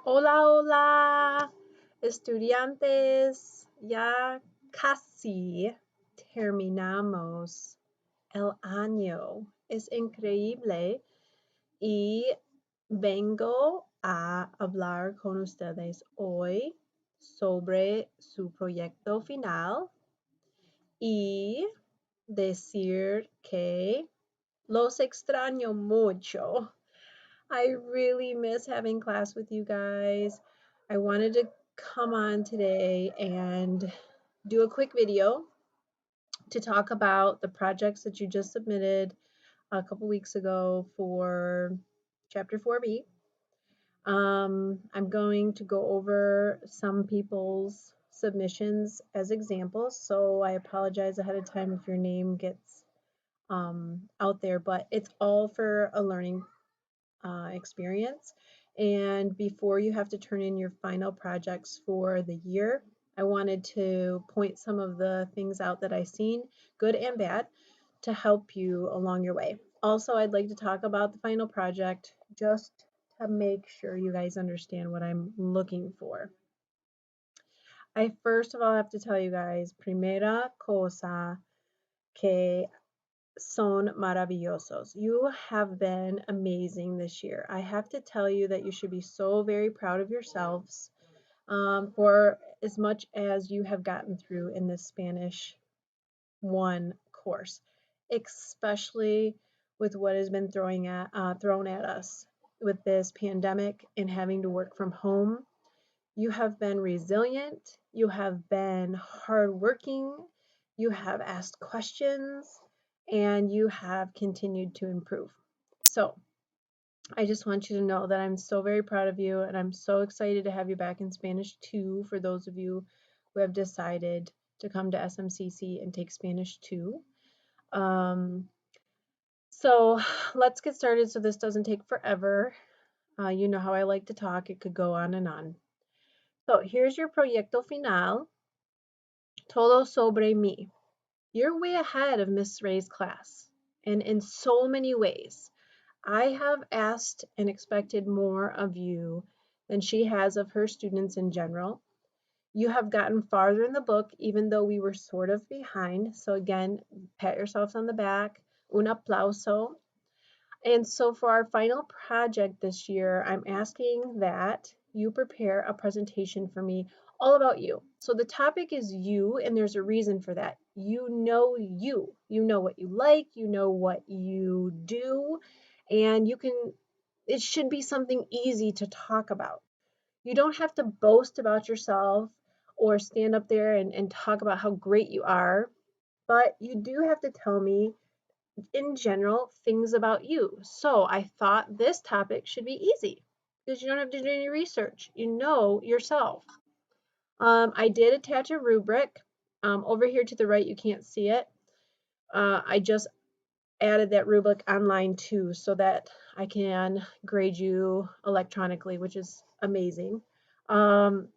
Hola, hola, estudiantes. Ya casi terminamos el año. Es increíble y vengo a hablar con ustedes hoy sobre su proyecto final y decir que los extraño mucho. I really miss having class with you guys. I wanted to come on today and do a quick video to talk about the projects that you just submitted a couple weeks ago for Chapter 4B. I'm going to go over some people's submissions as examples, so I apologize ahead of time if your name gets out there, but it's all for a learning experience. And before you have to turn in your final projects for the year, I wanted to point some of the things out that I've seen, good and bad, to help you along your way. Also, I'd like to talk about the final project just to make sure you guys understand what I'm looking for. I first of all have to tell you guys, primera cosa que son maravillosos. You have been amazing this year. I have to tell you that you should be so very proud of yourselves for as much as you have gotten through in this Spanish 1 course, especially with what has been thrown at us with this pandemic and having to work from home. You have been resilient, you have been hardworking, you have asked questions, and you have continued to improve. So, I just want you to know that I'm so very proud of you, and I'm so excited to have you back in Spanish 2 for those of you who have decided to come to SMCC and take Spanish 2. So, let's get started so this doesn't take forever. You know how I like to talk, it could go on and on. So here's your proyecto final, todo sobre mí. You're way ahead of Miss Ray's class, and in so many ways. I have asked and expected more of you than she has of her students in general. You have gotten farther in the book, even though we were sort of behind. So again, pat yourselves on the back. Un aplauso. And so for our final project this year, I'm asking that you prepare a presentation for me all about you. So the topic is you, and there's a reason for that. You know you. You know what you like, you know what you do, and it should be something easy to talk about. You don't have to boast about yourself or stand up there and talk about how great you are, but you do have to tell me in general things about you. So I thought this topic should be easy because you don't have to do any research. You know yourself. I did attach a rubric. Over here to the right, you can't see it. I just added that rubric online too so that I can grade you electronically, which is amazing. So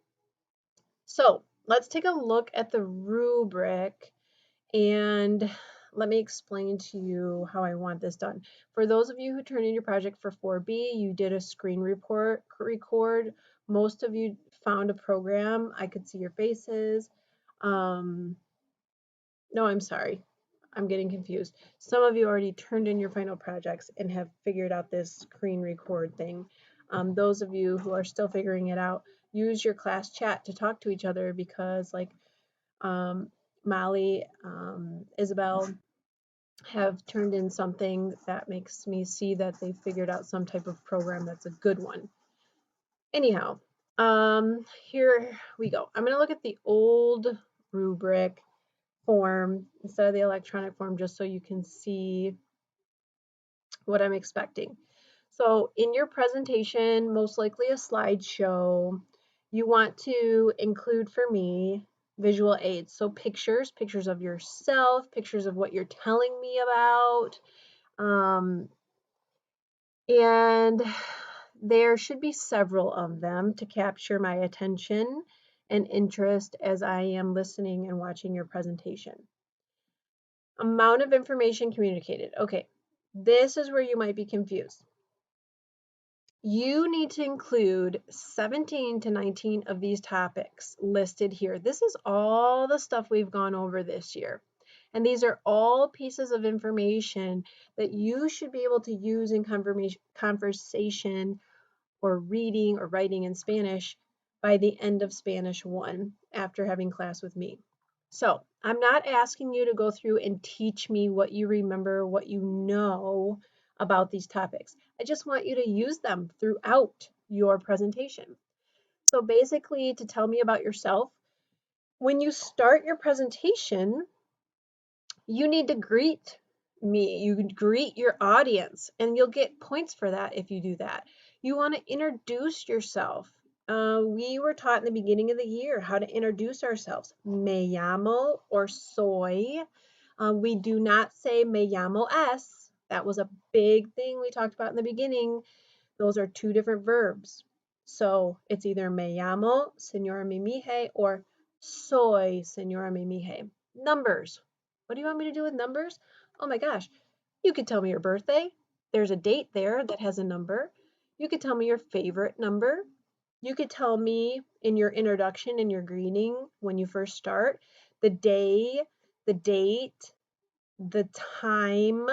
let's take a look at the rubric and let me explain to you how I want this done. For those of you who turned in your project for 4B, you did a screen record. Most of you found a program. I could see your faces. No, I'm sorry. I'm getting confused. Some of you already turned in your final projects and have figured out this screen record thing. Those of you who are still figuring it out, use your class chat to talk to each other because like Molly, Isabel have turned in something that makes me see that they figured out some type of program that's a good one. Anyhow, here we go. I'm going to look at the old rubric form instead of the electronic form just so you can see what I'm expecting. So in your presentation, most likely a slideshow, you want to include for me visual aids. So pictures of yourself, pictures of what you're telling me about. And there should be several of them to capture my attention and interest as I am listening and watching your presentation. Amount of information communicated. Okay, this is where you might be confused. You need to include 17 to 19 of these topics listed here. This is all the stuff we've gone over this year. And these are all pieces of information that you should be able to use in conversation or reading or writing in Spanish by the end of Spanish 1 after having class with me. So I'm not asking you to go through and teach me what you remember, what you know about these topics. I just want you to use them throughout your presentation. So basically, to tell me about yourself, when you start your presentation, you need to greet me. You greet your audience, and you'll get points for that if you do that. You want to introduce yourself. We were taught in the beginning of the year how to introduce ourselves. Me llamo or soy. We do not say me llamo es. That was a big thing we talked about in the beginning. Those are two different verbs. So it's either me llamo, señora Mimije, or soy, señora Mimije. Numbers. What do you want me to do with numbers? Oh my gosh. You could tell me your birthday. There's a date there that has a number. You could tell me your favorite number. You could tell me in your introduction, in your greeting, when you first start, the day, the date, the time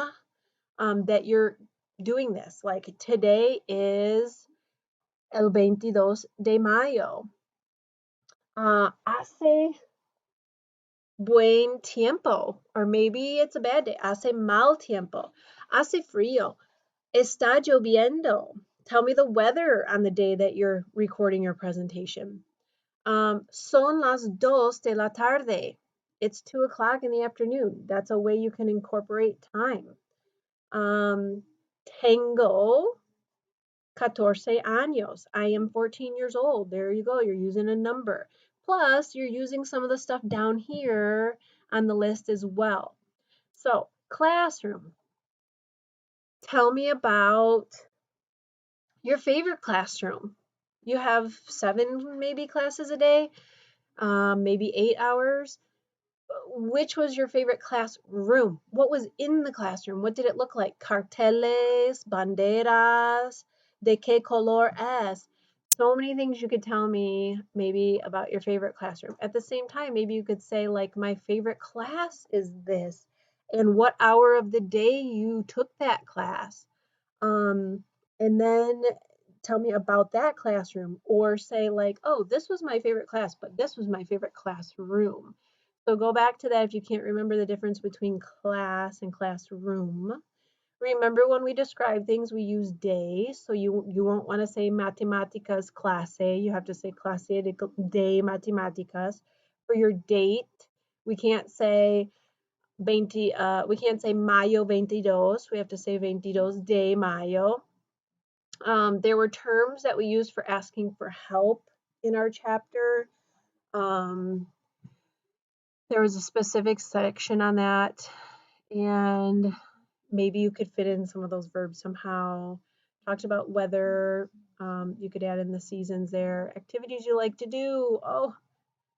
that you're doing this. Like today is el 22 de mayo. Hace buen tiempo, or maybe it's a bad day. Hace mal tiempo. Hace frío. Está lloviendo. Tell me the weather on the day that you're recording your presentation. Son las 2 de la tarde. It's 2 o'clock in the afternoon. That's a way you can incorporate time. Tengo 14 años. I am 14 years old. There you go. You're using a number. Plus, you're using some of the stuff down here on the list as well. So, classroom. Tell me about your favorite classroom. You have 7 maybe classes a day, maybe 8 hours. Which was your favorite classroom? What was in the classroom? What did it look like? Carteles, banderas, de qué color es? So many things you could tell me maybe about your favorite classroom. At the same time, maybe you could say like, my favorite class is this, and what hour of the day you took that class. And then tell me about that classroom, or say like, oh, this was my favorite class, but this was my favorite classroom. So go back to that if you can't remember the difference between class and classroom. Remember when we describe things, we use day. So you won't want to say matemáticas clase. You have to say clase de matemáticas. For your date, we can't say 20, we can't say mayo 22. We have to say 22 de mayo. There were terms that we used for asking for help in our chapter. Um, there was a specific section on that, and maybe you could fit in some of those verbs somehow. Talked about weather. You could add in the seasons there. Activities you like to do. Oh,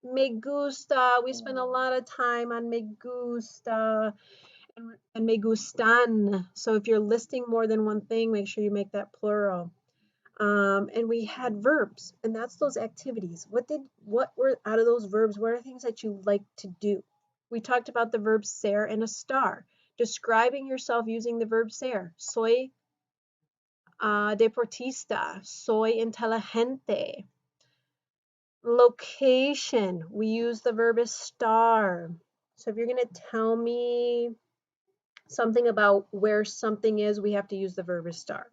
me gusta. We spend a lot of time on me gusta and me gustan. So if you're listing more than one thing, make sure you make that plural. And we had verbs, and that's those activities. What were out of those verbs? What are things that you like to do? We talked about the verb ser and a star, describing yourself using the verb ser. Soy deportista. Soy inteligente. Location. We use the verb estar. So if you're going to tell me something about where something is, we have to use the verb estar.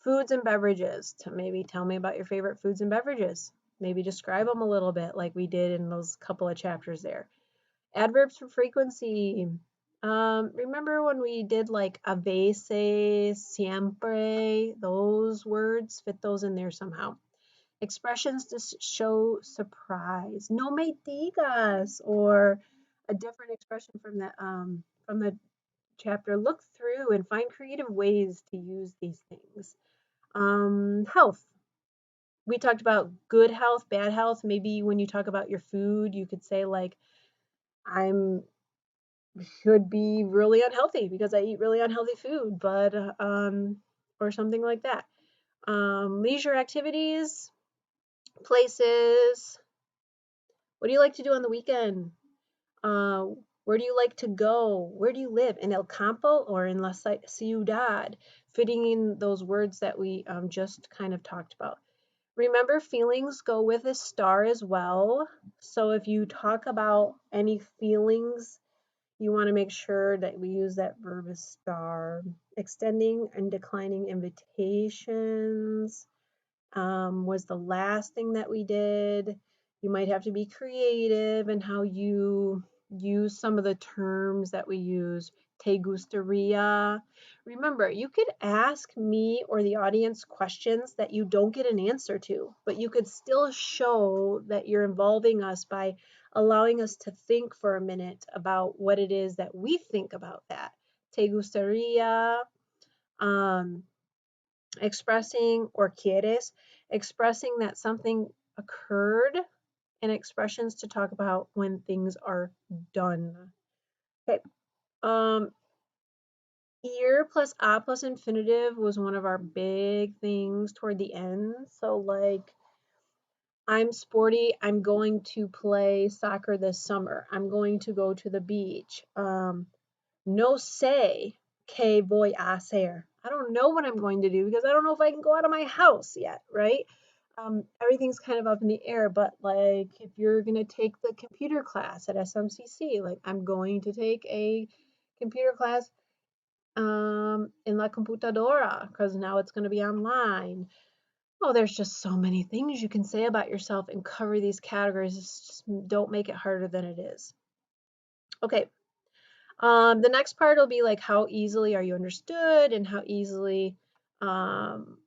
Foods and beverages. To maybe tell me about your favorite foods and beverages. Maybe describe them a little bit like we did in those couple of chapters there. Adverbs for frequency. Remember when we did like a veces, siempre, those words, fit those in there somehow. Expressions to show surprise. No me digas, or a different expression from the chapter. Look through and find creative ways to use these things. Health. We talked about good health, bad health. Maybe when you talk about your food, you could say like, I'm should be really unhealthy because I eat really unhealthy food, but or something like that. Leisure activities, places. What do you like to do on the weekend? Uh, where do you like to go? Where do you live? In El Campo or in La Ciudad? Fitting in those words that we just kind of talked about. Remember, feelings go with a star as well. So if you talk about any feelings, you want to make sure that we use that verb as star. Extending and declining invitations was the last thing that we did. You might have to be creative in how you use some of the terms that we use. Te gustaría. Remember, you could ask me or the audience questions that you don't get an answer to, but you could still show that you're involving us by allowing us to think for a minute about what it is that we think about that. Te gustaría. Um, Expressing or quieres, expressing that something occurred, and expressions to talk about when things are done. Okay. Ir plus a plus infinitive was one of our big things toward the end. So like, I'm sporty, I'm going to play soccer this summer. I'm going to go to the beach. No sé qué voy a hacer. I don't know what I'm going to do because I don't know if I can go out of my house yet, right? Everything's kind of up in the air, but like if you're going to take the computer class at SMCC, like I'm going to take a computer class in La Computadora because now it's going to be online. Oh, there's just so many things you can say about yourself and cover these categories. Just don't make it harder than it is. Okay, the next part will be like how easily are you understood and how easily you're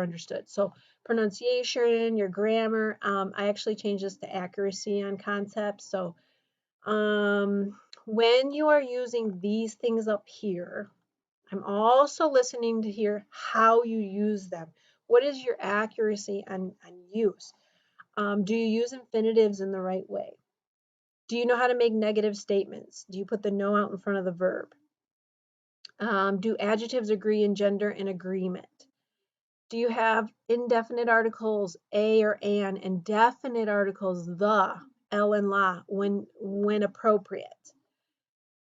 understood. So pronunciation, your grammar. I actually changed this to accuracy on concepts. So when you are using these things up here, I'm also listening to hear how you use them. What is your accuracy on use? Do you use infinitives in the right way? Do you know how to make negative statements? Do you put the no out in front of the verb? Do adjectives agree in gender and agreement? Do you have indefinite articles a or an, and definite articles the, el and la, when appropriate?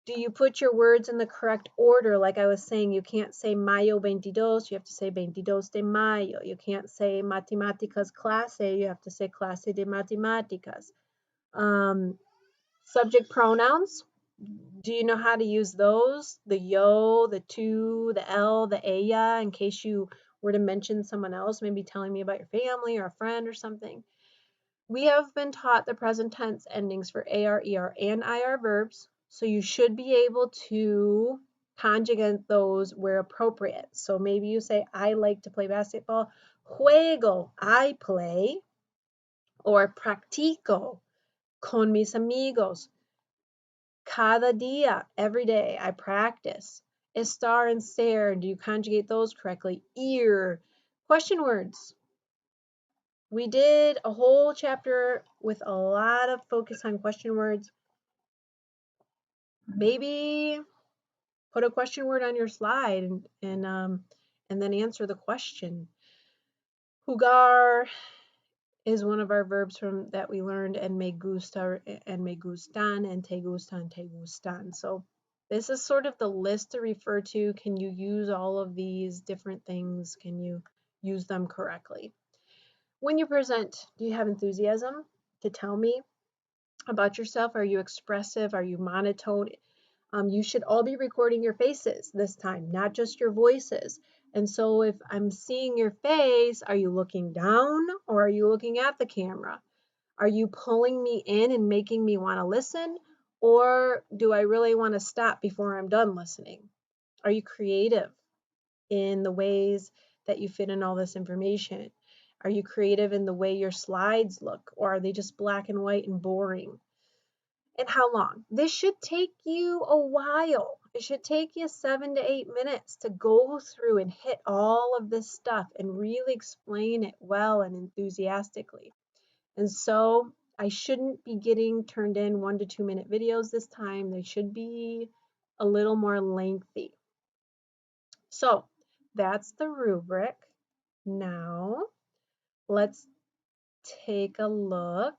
Do you put your words in the correct order? Like I was saying, you can't say mayo 22, you have to say 22 de mayo. You can't say matemáticas clase, you have to say clase de matemáticas. Subject pronouns, do you know how to use those? The yo, the tu, the el, the ella, in case you were to mention someone else, maybe telling me about your family or a friend or something. We have been taught the present tense endings for AR, ER, and IR verbs, so you should be able to conjugate those where appropriate. So maybe you say, I like to play basketball. Juego, I play. Or practico, con mis amigos. Cada día, every day, I practice. Estar and ser, do you conjugate those correctly? Ir, question words. We did a whole chapter with a lot of focus on question words. Maybe put a question word on your slide and then answer the question. Jugar is one of our verbs from that we learned, and me gusta and me gustan and te gustan. So this is sort of the list to refer to. Can you use all of these different things? Can you use them correctly? When you present, do you have enthusiasm to tell me about yourself? Are you expressive? Are you monotone? You should all be recording your faces this time, not just your voices. And so if I'm seeing your face, are you looking down or are you looking at the camera? Are you pulling me in and making me want to listen? Or do I really want to stop before I'm done listening? Are you creative in the ways that you fit in all this information? Are you creative in the way your slides look, or are they just black and white and boring? And how long? This should take you a while. It should take you 7 to 8 minutes to go through and hit all of this stuff and really explain it well and enthusiastically. And so I shouldn't be getting turned in 1 to 2 minute videos this time. They should be a little more lengthy. So that's the rubric. Now, let's take a look